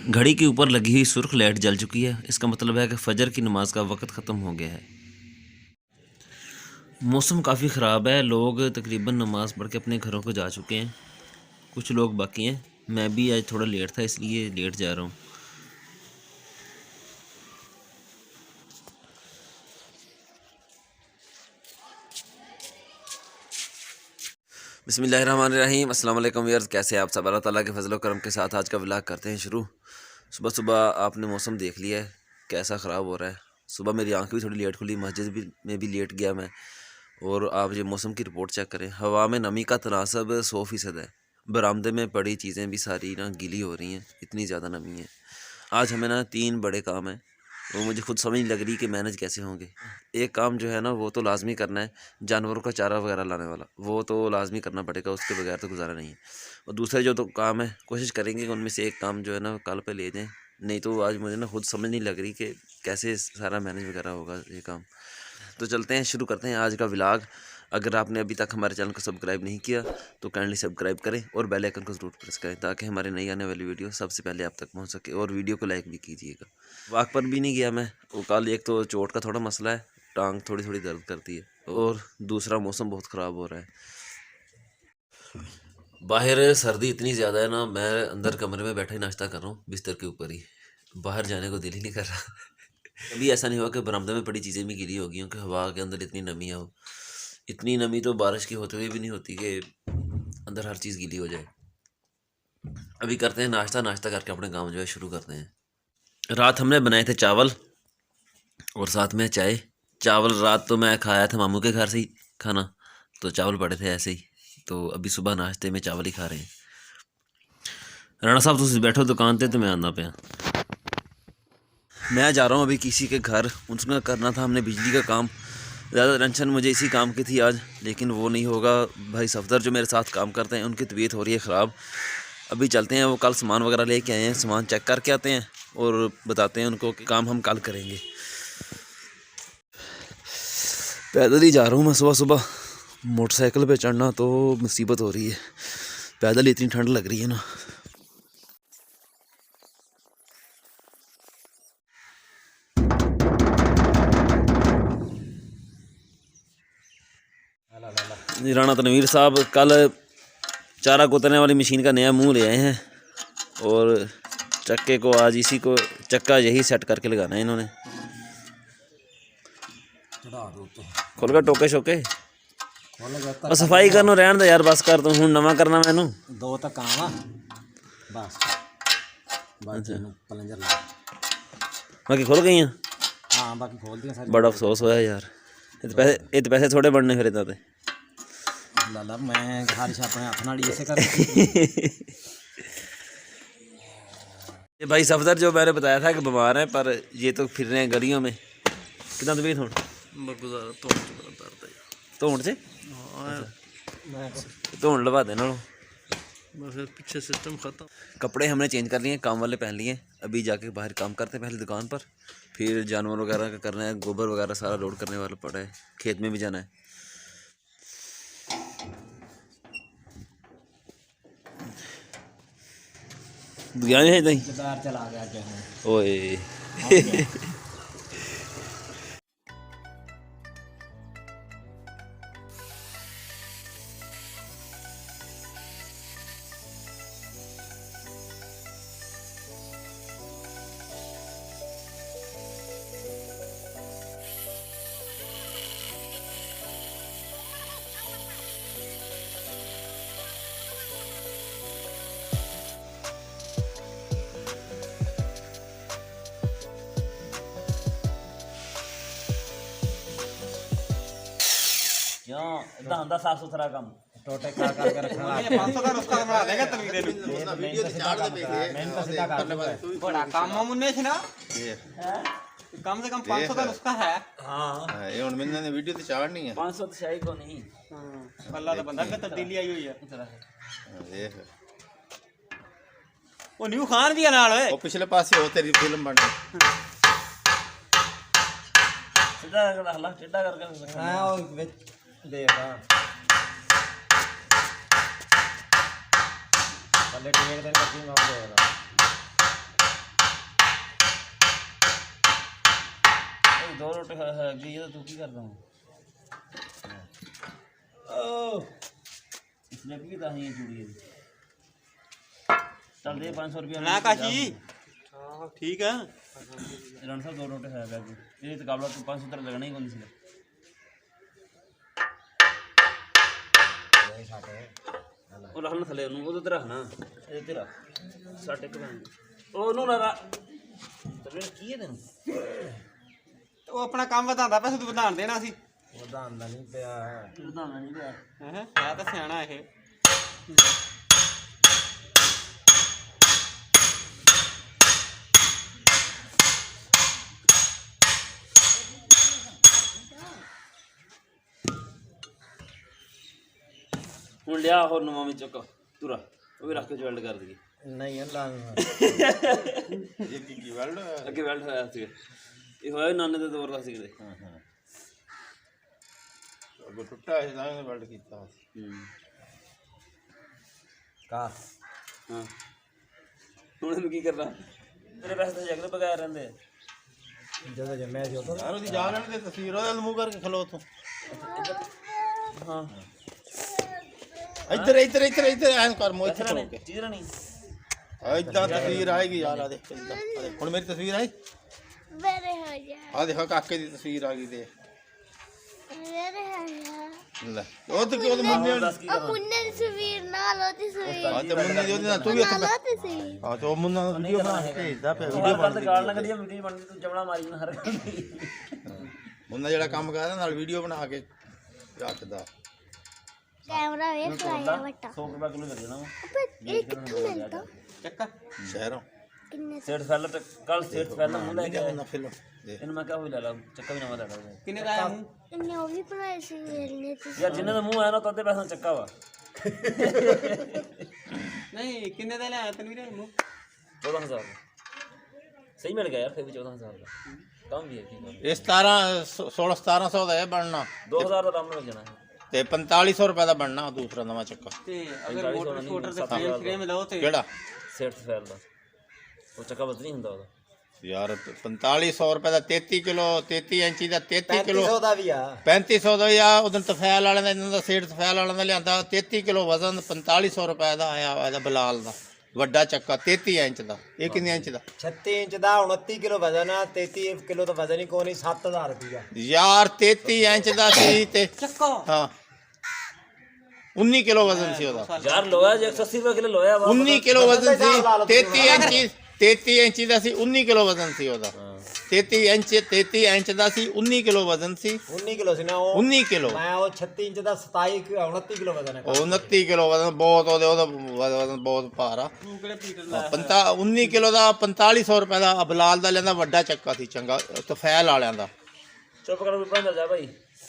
घड़ी के ऊपर लगी हुई सुर्ख लाइट जल चुकी है। इसका मतलब है कि फजर की नमाज का वक़्त ख़त्म हो गया है। मौसम काफ़ी ख़राब है। लोग तकरीबन नमाज़ पढ़ के अपने घरों को जा चुके हैं। कुछ लोग बाकी हैं। मैं भी आज थोड़ा लेट था, इसलिए लेट जा रहा हूँ। बिस्मिल्लाहिर्रहमानिर्रहीम। अस्सलाम वालेकुम व्यूअर्स, कैसे आप सब? अल्लाह ताला के फजल करम के साथ आज का व्लॉग करते हैं शुरू। सुबह सुबह आपने मौसम देख लिया है कैसा ख़राब हो रहा है। सुबह मेरी आँख भी थोड़ी लेट खुली, मस्जिद भी में भी लेट गया मैं। और आप ये मौसम की रिपोर्ट चेक करें, हवा में नमी का तनासब 100% है। बरामदे में पड़ी चीज़ें भी सारी ना गीली हो रही हैं, इतनी ज़्यादा नमी है। आज हमें ना 3 बड़े काम हैं, वो मुझे खुद समझ नहीं लग रही कि मैनेज कैसे होंगे। एक काम जो है ना वो तो लाजमी करना है, जानवरों का चारा वगैरह लाने वाला, वो तो लाजमी करना पड़ेगा, उसके बगैर तो गुजारा नहीं है। और दूसरे जो तो काम है, कोशिश करेंगे कि उनमें से एक काम जो है ना कल पे ले जाएँ। नहीं तो आज मुझे ना खुद समझ नहीं लग रही कि कैसे सारा मैनेज वगैरह होगा ये काम। तो चलते हैं, शुरू करते हैं आज का व्लॉग। अगर आपने अभी तक हमारे चैनल को सब्सक्राइब नहीं किया तो काइंडली सब्सक्राइब करें और बेल आइकन को ज़रूर प्रेस करें ताकि हमारे नई आने वाली वीडियो सबसे पहले आप तक पहुंच सके। और वीडियो को लाइक भी कीजिएगा। वॉक पर भी नहीं गया मैं, वो कल एक तो चोट का थोड़ा मसला है, टांग थोड़ी थोड़ी दर्द करती है, और दूसरा मौसम बहुत ख़राब हो रहा है। बाहर सर्दी इतनी ज़्यादा है ना, मैं अंदर कमरे में बैठा ही नाश्ता कर रहा हूँ बिस्तर के ऊपर ही। बाहर जाने को दिल ही नहीं कर रहा। कभी ऐसा नहीं हुआ कि बरामदे में पड़ी चीज़ें भी गीली हो गई हों, कि हवा के अंदर इतनी नमी हो। इतनी नमी तो बारिश की होते हुए भी नहीं होती कि अंदर हर चीज़ गीली हो जाए। अभी करते हैं नाश्ता, नाश्ता करके अपने काम जो है शुरू करते हैं। रात हमने बनाए थे चावल और साथ में चाय। चावल रात तो मैं खाया था मामू के घर से ही खाना, तो चावल पड़े थे ऐसे ही, तो अभी सुबह नाश्ते में चावल ही खा रहे हैं। राणा साहब तुम बैठो दुकान पे, तो मैं आना पे। मैं जा रहा हूँ अभी किसी के घर, उनका करना था हमने बिजली का काम। ज़्यादा टेंशन मुझे इसी काम की थी आज, लेकिन वो नहीं होगा। भाई सफदर जो मेरे साथ काम करते हैं उनकी तबीयत हो रही है ख़राब। अभी चलते हैं, वो कल सामान वगैरह लेके आए हैं, सामान चेक करके आते हैं और बताते हैं उनको कि काम हम कल करेंगे। पैदल ही जा रहा हूँ मैं सुबह सुबह। मोटरसाइकिल पे चढ़ना तो मुसीबत हो रही है, पैदल इतनी ठंड लग रही है ना। राणा तनवीर साहब कल चारा कुतरने वाली मशीन का नया मुंह ले आए हैं, और चक्के को आज इसी को चक्का यही सेट करके लगाना है इन्होंने। खोल कर टोके शोके और सफाई करनो रहन दे यार, बस कर तू हूँ नवा करना मैनू दो तक काम आ बस प्लंजर ला बाकी खुल गई हैं। हाँ बाकी खोल दिया सारी। बड़ा अफसोस होया यार, ये तो पैसे थोड़े बढ़ने फिर इतना ते लाला मैं घर से अपने हाथ नाल ऐसे कर ये भाई सफदर जो मैंने बताया था कि बीमार है, पर ये तो फिर रहे हैं गलियों में। कितना तबीयत हो धोन से धोन लगा देना पीछे सिस्टम ख़त्म। कपड़े हमने चेंज कर लिए हैं, काम वाले पहन लिए हैं। अभी जाके बाहर काम करते हैं पहले दुकान पर, फिर जानवर वगैरह का करना है, गोबर वगैरह सारा लोड करने वाला पड़ा है, खेत में भी जाना है। ज्ञान है नहीं चला गया ओए। क्यों इतना ਹੁੰਦਾ साफ सुथरा काम टोटे का कर रखना 500 का नुस्खा बना देगा तनवीर ने वीडियो ते चाड़ दे पे मैं तो सीधा कर लूंगा बड़ा काम मुन्ने छे ना है कम से कम 500 का नुस्खा है। हां ये हुन मैंने वीडियो ते चाड़नी है 500 तो शायद को नहीं। हां अल्लाह दा बंदा का तब्दीली आई हुई है देख वो न्यू खान भी है नाल ओए वो पिछले पासे हो तेरी फिल्म बन सीधा कर हल्ला टेढ़ा करके हां वो देख हां पहले टेक देन का टीम आप देगा ਅੱਗੇ ਇਹ ਤੂੰ ਕੀ ਕਰਦਾ ਓ ਇਸਨੇ ਕੀ ਤਾਂ ਹੀ ਜੁੜੀ ਹੈ ਚੱਲ ਦੇ 500 ਰੁਪਏ ਨਾ ਕਾਸ਼ੀ ਹਾਂ ਠੀਕ ਆ रण साहब 2 रोटे खाया बैग ये तकाबला तो 500 तर लगना ही कौन सी ਉਹ ਰੱਖ ਨਾ ਥੱਲੇ ਉਹਨੂੰ ਉਹਦੇ ਤੇ ਰੱਖ ਨਾ ਇਹਦੇ ਤੇ ਰੱਖ ਸਾਡੇ ਕੋਲ ਉਹਨੂੰ ਨਾ ਤੇ ਕੀ ਹੈ ਤੈਨੂੰ ਉਹ ਆਪਣਾ ਕੰਮ ਵਧਾਉਂਦਾ ਪਿਆ ਤੂੰ ਵਧਾਣ ਦੇਣਾ ਸੀ ਵਧਾਉਂਦਾ ਨਹੀਂ ਪਿਆ ਹੈ ਤਾਂ ਸਿਆਣਾ ਇਹ ਹੁਣ ਲਿਆ ਹੋਰ ਨਵਾਂ ਵਿੱਚ ਚੱਕ ਤੁਰਾ ਉਹ ਵੀ ਰੱਖ ਕੇ ਵੈਲਡ ਕਰ ਦਈਏ ਨਹੀਂ ਅੱਲਾ ਇਹ ਕੀ ਵੈਲਡ ਅੱਗੇ ਵੈਲਡ ਹੋਇਆ ਸੀ ਇਹ ਹੋਇਆ ਨਾਨੇ ਦੇ ਦੌਰ ਦਾ ਸੀ ਕਿਤੇ ਅੱਗੋਂ ਟੁੱਟਾ ਸੀ ਤਾਂ ਵੈਲਡ ਕੀਤਾ ਕਾ ਹਾਂ ਹੁਣ ਇਹਨੂੰ ਕੀ ਕਰਨਾ ਤੇਰੇ ਪੈਸੇ ਤਾਂ ਜਗਦੇ ਬਗੈਰ ਰਹਿੰਦੇ ਜਦੋਂ ਜੰਮਿਆ ਸੀ ਉਦੋਂ ਯਾਰ ਉਹਦੀ ਜਾ ਲੈਣ ਦੇ ਤਸਵੀਰ ਉਹਦਾ ਮੂੰਹ ਕਰਕੇ ਖਲੋ ਤੂੰ ਹਾਂ ਇੱਧਰ ਇੱਧਰ ਇੱਧਰ ਇੱਧਰ ਐਨ ਕਰ ਮੋਹ ਇੱਥੇ ਖਲੋ ਕੇ ਚੀਜ਼ ਨਹੀਂ ਇਦਾਂ ਤਸਵੀਰ ਆਏਗੀ ਯਾਰ ਆ ਦੇਖ ਏਦਾਂ ਹੁਣ ਮੇਰੀ ਤਸਵੀਰ ਆਈ ਮੇਰੇ ਹੋ ਜਾ ਆ ਦੇਖੋ ਕਾਕੇ ਦੀ ਤਸਵੀਰ ਆ ਗਈ ਦੇ ਮੇਰੇ ਹੋ ਜਾ ਲੈ ਉਹ ਤੇ ਕਿਉਂ ਮੁੰਨੇ ਦੱਸ ਕੀ ਉਹ ਮੁੰਨੇ ਦੀ ਤਸਵੀਰ ਨਾਲ ਉਹਦੀ ਤਸਵੀਰ ਆ ਤੇ ਮੁੰਨੇ ਦੀ ਉਹਦੇ ਨਾਲ ਤੂੰ ਵੀ ਉੱਥੇ ਨਾਲ ਉਹਦੀ ਤਸਵੀਰ ਹਾਂ ਤੇ ਉਹ ਮੁੰਨਾ ਵੀਡੀਓ ਬਣਾ ਕੇ ਭੇਜਦਾ ਪਿਆ ਵੀਡੀਓ ਬਣ ਗਾਲ ਨਾ ਕਰੀਏ ਵੀਡੀਓ ਬਣਦੀ ਤੂੰ ਜਮਣਾ ਮਾਰੀ ਨਾ ਹਰ ਮੁੰਨਾ ਜਿਹੜਾ ਕੰਮ ਕਰਦਾ ਨਾਲ ਵੀਡੀਓ ਬਣਾ ਕੇ ਰੱਖਦਾ ਕੈਮਰਾ ਵੇਖ ਲਾਇਆ ਵੱਟਾ 100 ਰੁਪਏ ਕਿਲੋ ਲੱਗ ਜਾਣਾ ਅਬੇ ਇਹ ਕਿੱਥੋਂ ਲੈਂਦਾ ਚੱਕਾ ਸ਼ਹਿਰੋਂ ਕਿੰਨੇ ਸੇਠ ਫੈਲ ਕੱਲ ਸੇਠ ਫੈਲ ਮੂੰਹ ਲੈ ਕੇ ਨਾ ਫਿਲਮ ਦੇਖ ਇਹਨੂੰ ਮੈਂ ਕਿਹਾ ਹੋਈ ਲੈ ਲਾ ਚੱਕਾ ਵੀ ਨਵਾਂ ਲੈ ਲਾ ਕਿੰਨੇ ਦਾ ਆਇਆ ਮੂੰਹ ਇਹਨੇ ਉਹ ਵੀ ਬਣਾਏ ਸੀ ਵੇਲਨੇ ਤੇ ਯਾਰ ਜਿੰਨੇ ਦਾ ਮੂੰਹ ਆਇਆ ਨਾ ਤਦੇ ਪੈਸਾ ਚੱਕਾ ਵਾ ਨਹੀਂ ਕਿੰਨੇ ਦਾ ਲਿਆਇਆ ਤੈਨੂੰ ਵੀਰੇ ਮੂੰਹ 14000 ਦਾ ਸਹੀ ਮਿਲ ਗਿਆ ਯਾਰ ਫਿਰ ਵੀ 14000 ਦਾ ਕੰਮ ਵੀ ਹੈ ਕੀ ਗੱਲ ਇਹ 1700 ਦਾ ਇਹ ਬਣਨਾ 2000 ਦਾ ਕੰਮ ਮਿਲ ਜਾਣਾ ਤੇ 4500 ਰੁਪਏ ਦਾ ਬਣਨਾ ਦੂਸਰਾ ਨਵਾਂ ਚੱਕਾ ਤੇ ਅਗਰ ਮੋਟਰ ਸਕੂਟਰ ਦੇ ਫਰੇਮ ਲਓ ਤੇ ਕਿਹੜਾ ਸੇਠ ਫੈਲ ਦਾ ਉਹ ਚੱਕਾ ਬਦਲ ਨਹੀਂ ਹੁੰਦਾ ਉਹਦਾ ਯਾਰ 4500 ਰੁਪਏ ਦਾ 33 ਕਿਲੋ 33 ਇੰਚੀ ਦਾ 33 ਕਿਲੋ ਦਾ ਵੀ ਆ 3500 ਦਾ ਵੀ ਆ ਉਦੋਂ ਤਫੈਲ ਵਾਲਿਆਂ ਦਾ ਇਹਨਾਂ ਦਾ ਸੇਠ ਤਫੈਲ ਵਾਲਿਆਂ ਦਾ ਲਿਆਂਦਾ 33 ਕਿਲੋ ਵਜ਼ਨ 4500 ਰੁਪਏ ਦਾ ਆਇਆ ਇਹਦਾ ਬਲਾਲ ਦਾ ਵੱਡਾ ਚੱਕਾ 33 ਇੰਚ ਦਾ ਇਹ ਕਿੰਨੇ ਇੰਚ ਦਾ 36 ਇੰਚ ਦਾ 29 ਕਿਲੋ ਵਜ਼ਨ ਆ 33 ਕਿਲੋ ਦਾ ਵਜ਼ਨ ਹੀ ਕੋਈ ਨਹੀਂ 7000 ਰੁਪਇਆ ਯਾਰ 33 ਇੰਚ ਦਾ ਸੀ ਤੇ ਚੱਕਾ ਹਾਂ 19 ਕਿਲੋ ਵਜ਼ਨ ਸੀ ਉਹਦਾ ਯਾਰ ਲੋਹਾ ਜੇ 180 ਰੁਪਏ ਕਿਲੋ ਲੋਹਾ ਵਾ 19 ਕਿਲੋ ਵਜ਼ਨ ਸੀ 33 ਇੰਚੀ ਦਾ ਸੀ 19 ਕਿਲੋ ਵਜ਼ਨ ਸੀ ਉਹਦਾ 33 ਇੰਚ ਦਾ ਸੀ 19 ਕਿਲੋ ਵਜ਼ਨ ਸੀ 19 ਕਿਲੋ ਸੀ ਨਾ ਉਹ 19 ਕਿਲੋ ਮੈਂ ਉਹ 36 ਇੰਚ ਦਾ 29 ਕਿਲੋ ਵਜ਼ਨ ਹੈ ਉਹ 29 ਕਿਲੋ ਵਜ਼ਨ ਬਹੁਤ ਉਹਦਾ ਵਜ਼ਨ ਬਹੁਤ ਭਾਰ ਆ ਤੂੰ ਕਿਹੜੇ ਪੀਟਰ ਲਾਇਆ 19 ਕਿਲੋ ਦਾ 4500 ਰੁਪਏ ਦਾ ਅਬਲਾਲ ਦਾ ਲੈਂਦਾ ਵੱਡਾ ਚੱਕਾ ਸੀ ਚੰਗਾ ਤਫੈਲ ਵਾਲਿਆਂ ਦਾ ਚੁੱਪ ਕਰ ਰੁਪਏ ਮਿਲ ਜਾ ਭਾਈ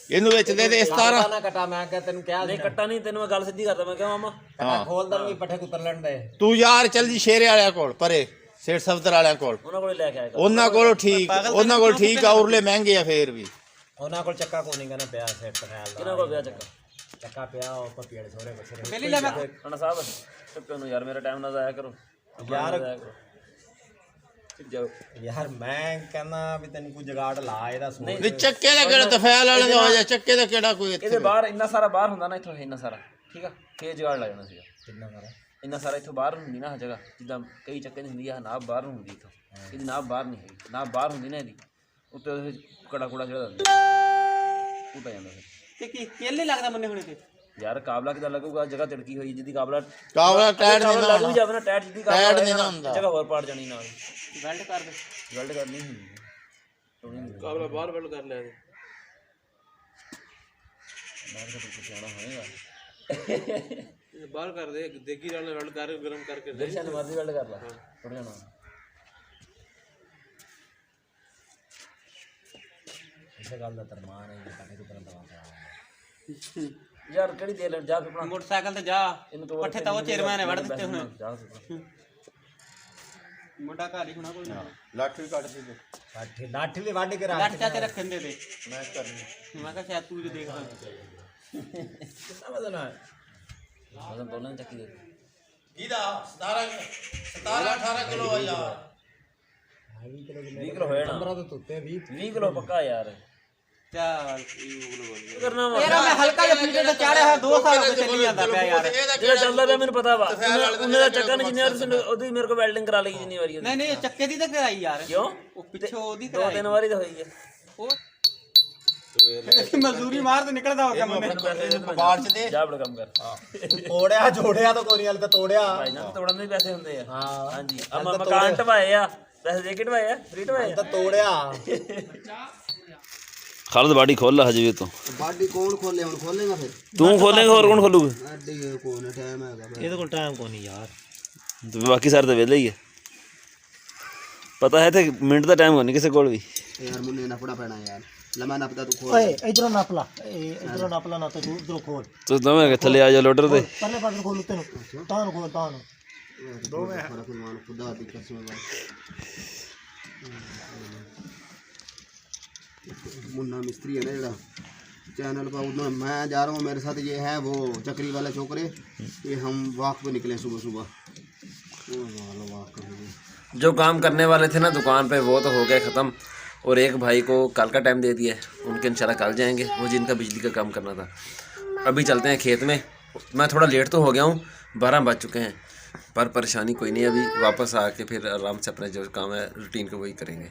ਇਹਨੂੰ ਵੇਚਦੇ ਤੇ 17 ਨਾ ਕਟਾ ਮੈਂ ਕਿਹਾ ਤੈਨੂੰ ਕਿਹਾ ਨਹੀਂ ਕੱਟਾ ਨਹੀਂ ਤੈਨੂੰ ਮੈਂ ਗੱਲ ਸਿੱਧੀ ਕਰਦਾ ਮੈਂ ਕਿਹਾ ਮਾਮਾ ਕਟਾ ਖੋਲ ਦਾਂਗੀ ਪੱਠੇ ਕੁੱਤਰ ਲੈਣ ਦੇ ਤੂੰ ਯਾਰ ਚੱਲ ਜੀ ਸ਼ੇਰੇ ਵਾਲਿਆਂ ਕੋਲ ਪਰੇ ਸੇਠ ਸਫਦਰ ਵਾਲਿਆਂ ਕੋਲ ਉਹਨਾਂ ਕੋਲੇ ਲੈ ਕੇ ਆਏਗਾ ਉਹਨਾਂ ਕੋਲ ਠੀਕ ਆ ਉਰਲੇ ਮਹਿੰਗੇ ਆ ਫੇਰ ਵੀ ਉਹਨਾਂ ਕੋਲ ਚੱਕਾ ਕੋਈ ਨਹੀਂ ਕਹਿੰਦਾ ਪਿਆ ਸੈੱਟ ਖਿਆਲ ਕਿਹਨਾਂ ਕੋਲ ਪਿਆ ਚੱਕਾ ਚੱਕਾ ਪਿਆ ਉਹ ਪਪੀੜੇ ਸੋਰੇ ਬਸਰੇ ਪਹਿਲੀ ਲੈ ਮੈਂ ਅਣਾ ਸਾਹਿਬ ਚੱਕਾ ਨੂੰ ਯਾਰ ਮੇਰਾ ਟਾਈਮ ਨਾ ਜ਼ਾਇਆ ਕਰੋ ਯਾਰ ਜਾਓ ਯਾਰ ਮੈਂ ਕਹਿੰਦਾ ਵੀ ਤੈਨੂੰ ਕੋਈ ਜਗਾੜ ਲਾ ਇਹਦਾ ਸੋਚ ਵੀ ਚੱਕੇ ਦਾ ਕਿਹੜਾ ਤਫੈਲ ਵਾਲੇ ਦਾ ਹੋ ਜਾ ਚੱਕੇ ਦਾ ਕਿਹੜਾ ਕੋਈ ਇੱਥੇ ਇਹਦੇ ਬਾਹਰ ਇੰਨਾ ਸਾਰਾ ਬਾਹਰ ਹੁੰਦਾ ਨਾ ਇੱਥੋਂ ਇੰਨਾ ਸਾਰਾ ਠੀਕ ਆ ਫੇਰ ਜਗਾੜ ਲੱਗ ਜਾਣਾ ਸੀਗਾ ਕਿੰਨਾ ਕਰਾ ਇੰਨਾ ਸਾਰਾ ਇੱਥੋਂ ਬਾਹਰ ਹੁੰਦੀ ਨਾ ਜਗ੍ਹਾ ਜਿੱਦਾਂ ਕਈ ਚੱਕੇ ਦੀ ਹੁੰਦੀ ਆ ਨਾਬ ਬਾਹਰ ਨੂੰ ਹੁੰਦੀ ਇੱਥੋਂ ਇਹਦੀ ਨਾਬ ਬਾਹਰ ਨਹੀਂ ਹੈਗੀ ਨਾਬ ਬਾਹਰ ਹੁੰਦੀ ਨਾ ਇਹਦੀ ਉੱਤੇ ਉਹਦੇ ਵਿੱਚ ਕੜਾ ਕੁੜਾ ਜਿਹੜਾ ਦਿੰਦਾ ਉਹ ਪੈ ਜਾਂਦਾ ਫਿਰ ਤੇ ਕੀ ਕੇਲੇ ਲੱਗਦਾ ਮੰਨੇ ਹੁਣੇ ਤੇ ਯਾਰ ਕਾਬਲਾ ਕਿਦਾਂ ਲੱਗੂਗਾ ਜਗ੍ਹਾ ਤਿੜਕੀ ਹੋਈ ਜਿੱਦੀ ਕਾਬਲਾ ਟਾਇਰ ਨਹੀਂ ਲੱਗ ਵੀ ਜਾਵੇ ਨਾ ਟਾਇਰ ਜਿੱਦੀ ਟਾਇਰ ਨਹੀਂ ਨਾ ਹੁੰਦਾ ਜਗ੍ਹਾ ਹੋਰ ਪਾੜ ਜਾਣੀ ਨਾਲ ਵੈਲਡ ਕਰ ਦੇ ਵੈਲਡ ਕਰਨੀ ਹੁੰਦੀ काबला बाहर वेल्ड कर लिया ਬਾਹਰ ਦਾ ਕੁਝ ਸਿਆਣਾ ਹੋਏਗਾ बाहर कर दे देगी वाले वेल्ड कर गरम करके दे ਦਰਸ਼ਨ ਮਰਜ਼ੀ ਵੈਲਡ ਕਰ ਲਾ ਟੁੱਟ ਜਾਣਾ ਇਸੇ ਗੱਲ ਦਾ ਤਰਮਾਨ ਹੈ ਕਿ ਪੱਠੇ ਕੁੱਤਰ ਦਵਾ ਯਾਰ ਕਿਹੜੀ ਦੇ ਲੈ ਜਾ ਆਪਣਾ ਮੋਟਰਸਾਈਕਲ ਤੇ ਜਾ ਪੱਠੇ ਤਾਂ ਉਹ ਚੇਅਰਮੈਨ ਨੇ ਵੜ ਦਿੱਤੇ ਹੁਣ ਜਾ ਮੁੰਡਾ ਘਰ ਹੀ ਹੋਣਾ ਕੋਈ ਨਾ ਲਾਠੀ ਕੱਢ ਦੇ ਲਾਠੀ ਵੀ ਵੱਢ ਕੇ ਰੱਖ ਲੱਟ ਚਾਚੇ ਰੱਖਣ ਦੇ ਤੇ ਮੈਂ ਕਰਨੀ ਮੈਂ ਕਿਹਾ ਸ਼ਾਇਦ ਤੂੰ ਵੀ ਦੇਖਦਾ ਕਿੰਨਾ ਵਜ਼ਨ ਹੈ ਵਜ਼ਨ ਦੋਨਾਂ ਚੱਕੀ ਦੇ ਕਿਹਦਾ 17 18 ਕਿਲੋ ਆ ਯਾਰ 20 ਕਿਲੋ ਹੋਇਆ ਨਾ 15 ਤੋਂ ਉੱਤੇ 20 20 ਕਿਲੋ ਪੱਕਾ ਯਾਰ क्या करना वा तेरा मैं हल्का ਜਿਹਾ ਪੀਟੇ ਤੇ ਚਾੜਿਆ ਹੈ 2 ਸਾਲ ਹੋ ਗਏ ਚੱਲੀ ਜਾਂਦਾ ਪਿਆ ਯਾਰ ਜਿਹੜਾ ਚੱਲਦਾ ਪਿਆ ਮੈਨੂੰ ਪਤਾ ਵਾ ਉਹਨੇ ਦਾ ਚੱਕਾ ਨਹੀਂ ਜਿੰਨੀ ਵਾਰ ਤੁਸੀਂ ਉਹਦੀ ਮੇਰੇ ਕੋਲ ਵੈਲਡਿੰਗ ਕਰਾ ਲਈ ਜਿੰਨੀ ਵਾਰੀ ਨਹੀਂ ਨਹੀਂ ਚੱਕੇ ਦੀ ਤਾਂ ਕਰਾਈ ਯਾਰ ਕਿਉਂ ਉਹ ਪਿੱਛੋਂ ਉਹਦੀ 2-3 ਵਾਰੀ ਤਾਂ ਹੋਈ ਹੈ ਮਜ਼ਦੂਰੀ ਮਾਰ ਤੇ ਨਿਕਲਦਾ ਹੋ ਕੰਮ ਨੇ ਬਾੜ ਚ ਦੇ ਜਾ ਬੜਾ ਕੰਮ ਕਰ ਤੋੜਿਆ ਜੋੜਿਆ ਤਾਂ ਕੋਈ ਨਹੀਂ ਹਲ ਤਾਂ ਤੋੜਿਆ ਭਾਈ ਨਾ ਤੋੜਨ ਦੇ ਵੀ ਪੈਸੇ ਹੁੰਦੇ ਆ ਹਾਂ ਹਾਂਜੀ ਆ ਮਕਾਨ ਢਵਾਏ ਆ ਪੈਸੇ ਦੇ ਕੇ ਢਵਾਏ ਆ ਫ੍ਰੀ ਢਵਾਏ ਤਾਂ ਤੋੜਿਆ खालिद बाड़ी खोल रहा हजे भी तो बाडी कौन खोले हम खोलेगा फिर तू खोलेंगे और कौन खोलूगा बाडी कौन टाइम है ਇਹਦੇ ਕੋਲ ਟਾਈਮ ਕੋਈ ਨਹੀਂ ਯਾਰ तो बाकी सारे तो वेले ही है पता है थे मिनट का टाइम होने किसी कोल भी यार मुन्ने नपड़ा पैना यार लमा नपदा तू खोल ਓਏ ਇਧਰੋਂ ਨੱਪ ਲਾ ਇਧਰੋਂ ਨੱਪ ਲਾ ਨਾ ਤੇ ਤੂੰ ਉਧਰੋਂ ਖੋਲ तो तुम्हें थले आ जाओ लोडर दे ਪਰਲੇ ਪਾਸੇ ਖੋਲ ਉੱਤੇ ਨੂੰ ਤਾਂ ਨੂੰ ਖੋਲ ਤਾਂ ਨੂੰ दो में फरक खुदा दी कसम है मुन्ना मिस्त्री है ना जरा चैनल पर उतना मैं जा रहा हूँ मेरे साथ ये है वो चक्री वाले छोकरे ये हम वॉक पे निकले सुबह सुबह वॉक करेंगे जो काम करने वाले थे ना दुकान पे वो तो हो गए ख़त्म और एक भाई को कल का टाइम दे दिया है उनके इंशाल्लाह कल जाएंगे वो जिनका बिजली का काम करना था अभी चलते हैं खेत में मैं थोड़ा लेट तो हो गया हूँ 12 बज चुके हैं पर परेशानी कोई नहीं अभी वापस आके फिर आराम से अपना जो काम है रूटीन का वही करेंगे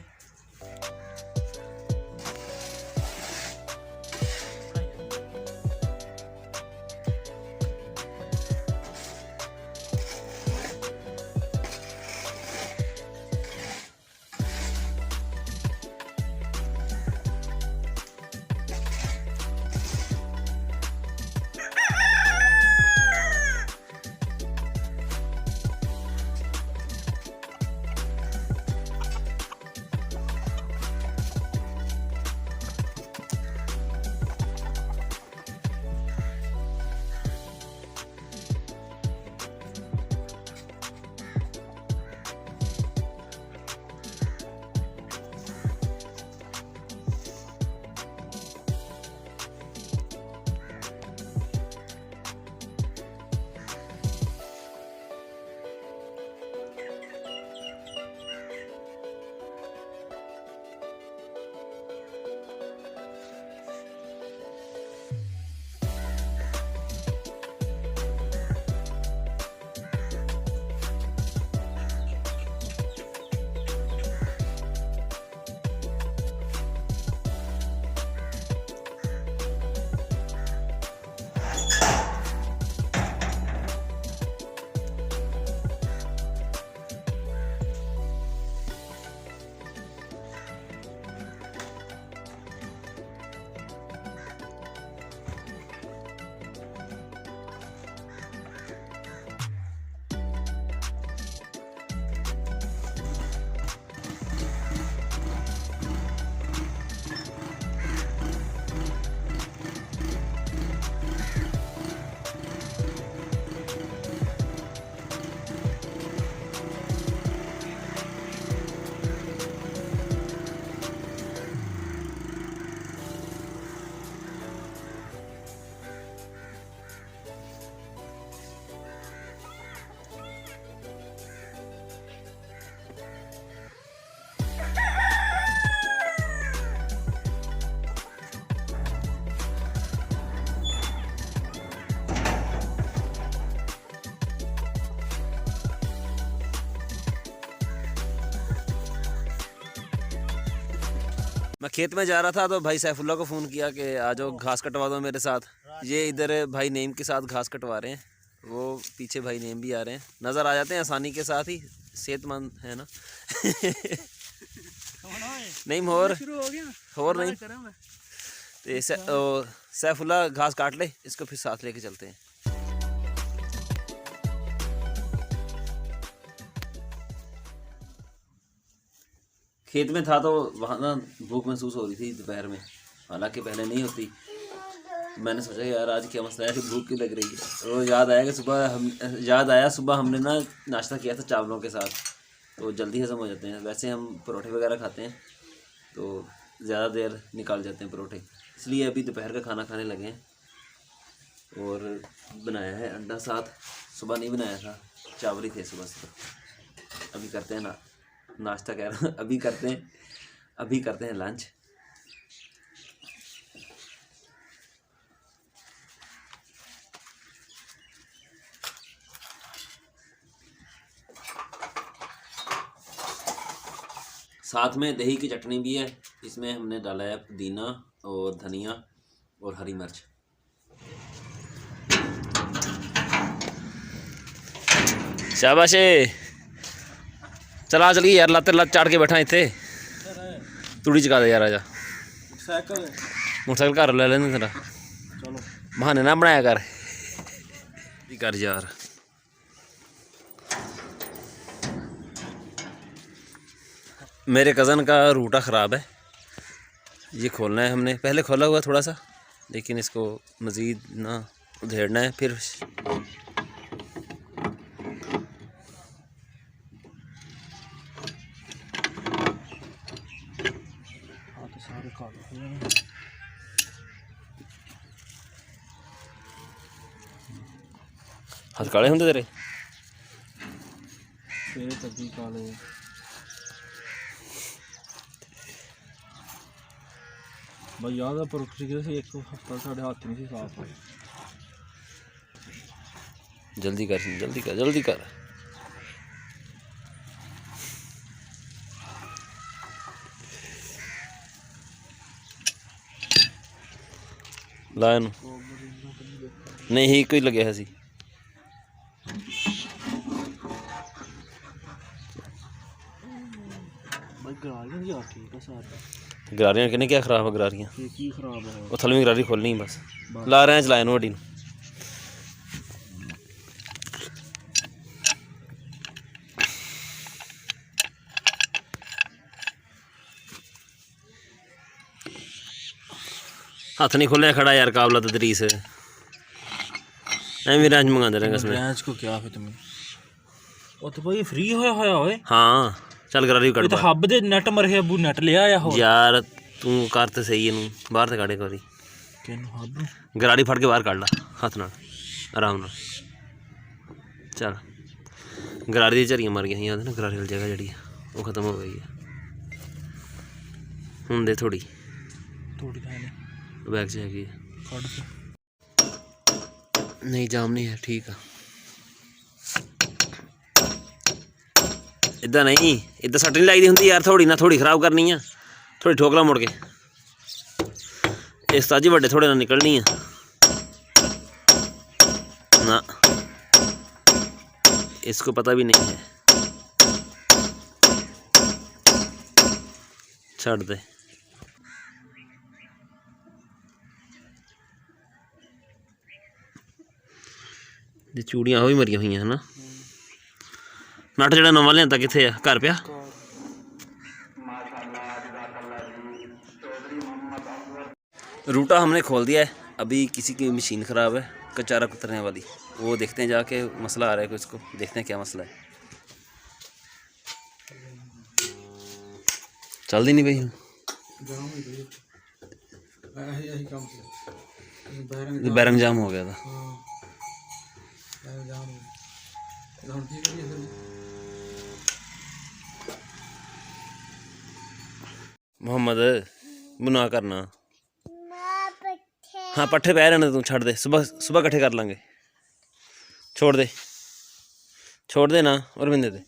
मैं खेत में जा रहा था तो भाई सैफुल्ला को फ़ोन किया कि आ जाओ घास कटवा दो मेरे साथ। ये इधर भाई नेम के साथ घास कटवा रहे हैं, वो पीछे भाई नेम भी आ रहे हैं, नज़र आ जाते हैं आसानी के साथ ही, सेहतमंद है ना। नहीं और नहीं तो सैफुल्ला घास काट ले, इसको फिर साथ लेके चलते हैं। खेत में था तो वहाँ ना भूख महसूस हो रही थी दोपहर में, हालांकि पहले नहीं होती। मैंने सोचा यार आज क्या मसला है कि भूख क्यों लग रही है, तो याद आया सुबह हमने ना नाश्ता किया था चावलों के साथ, तो जल्दी हज़म हो जाते हैं। वैसे हम परोठे वगैरह खाते हैं तो ज़्यादा देर निकाल जाते हैं परोठे, इसलिए अभी दोपहर का खाना खाने लगे हैं। और बनाया है अंडा साथ, सुबह नहीं बनाया था, चावल ही थे सुबह। अभी करते हैं ना नाश्ता, कह रहा हूँ अभी करते हैं लंच। साथ में दही की चटनी भी है। इसमें हमने डाला है पुदीना और धनिया और हरी मिर्च। शाबाश, चला चलिए यार, लाते लात चाड़ के बैठा इतने तूड़ी चका दे यार। आजा मोटरसाइकिल घर ले लेने तेरा, बहाने ना बनाया कर यार। मेरे कज़न का रूटा ख़राब है, ये खोलना है हमने। पहले खोला हुआ थोड़ा सा, लेकिन इसको मज़ीद ना उधेड़ना है फिर। हाथ काले होंगे तेरे? काले भाई याद है पर एक हफ्ता साढ़े हाथ नहीं साफ है। जल्दी कर जल्दी कर जल्दी कर। लाइन नहीं ही कोई लगे सी। गरारियां किन्ने क्या खराब है? गरारियां की खराब है? वो थलवी गरारी खोलनी बस ला रहे हैं, चलाए नो वड्डी। हाथ नहीं खोले खड़ा यार, काबला तदरीस है। भी रेंज मंगा दे रहे हैं रेंज को क्या है तुम्हें? ओ तो भाई फ्री होया होया होए। हाँ चल गरारी कट तो हब दे नेट मर है, अबू नेट ले आया हो यार। तू कर ते सही है, बाहर ते काढ़े करी गरारी फड़ के बाहर काढ़ ला हाथ नाल आराम नाल। चल गरारी दी झरियां मर गई याद ना, गरारी वाली जगह जड़ी वो खत्म हो गई है हुण। दे थोड़ी थोड़ी बैग च हैगी नहीं, जाम नहीं है, ठीक है। इदा नहीं, इदा सट नहीं लाई दी होंगी यार, थोड़ी ना थोड़ी खराब करनी है, थोड़ी ठोकला मुड़ के इस ताजी बड़े थोड़े ना निकलनी है ना, इसको पता भी नहीं है। छड़ दे। चूड़ियां भी मरिया हुई है ना। नट जड़ा नवा लिया किथे है? घर पिया। रूटा हमने खोल दिया है। अभी किसी की मशीन ख़राब है कचारा कुतरने वाली, वो देखते हैं जाके, मसला आ रहा है कुछ को, देखते हैं क्या मसला है। चल दी नहीं भाई, बैरंग जाम हो गया था। मोहम्मद बुना करना। हाँ पट्ठे पै रहने तू, छड़ दे, सुबह सुबह इकट्ठे कर लांगे। छोड़ दे ना, और बिंदे दे,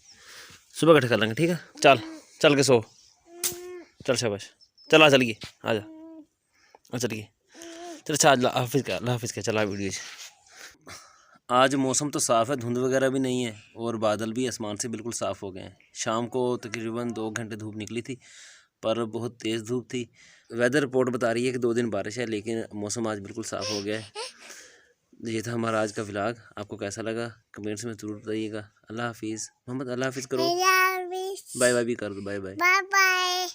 सुबह इकट्ठे कर लांगे, ठीक है। चल चल के सो, चल शाबाश, चल आ चलिए, आ जा आ चलिए, चल अच्छा हाफिज़ क्या चला वीडियो। आज मौसम तो साफ़ है, धुंध वगैरह भी नहीं है और बादल भी आसमान से बिल्कुल साफ़ हो गए हैं। शाम को तकरीबन 2 घंटे धूप निकली थी, पर बहुत तेज़ धूप थी। वेदर रिपोर्ट बता रही है कि 2 दिन बारिश है, लेकिन मौसम आज बिल्कुल साफ़ हो गया है। ये था हमारा आज का व्लॉग। आपको कैसा लगा कमेंट्स में ज़रूर बताइएगा। अल्लाह हाफिज़। मोहम्मद अल्लाह हाफिज़ करो, बाय बाय भी कर दो, बाय बाय।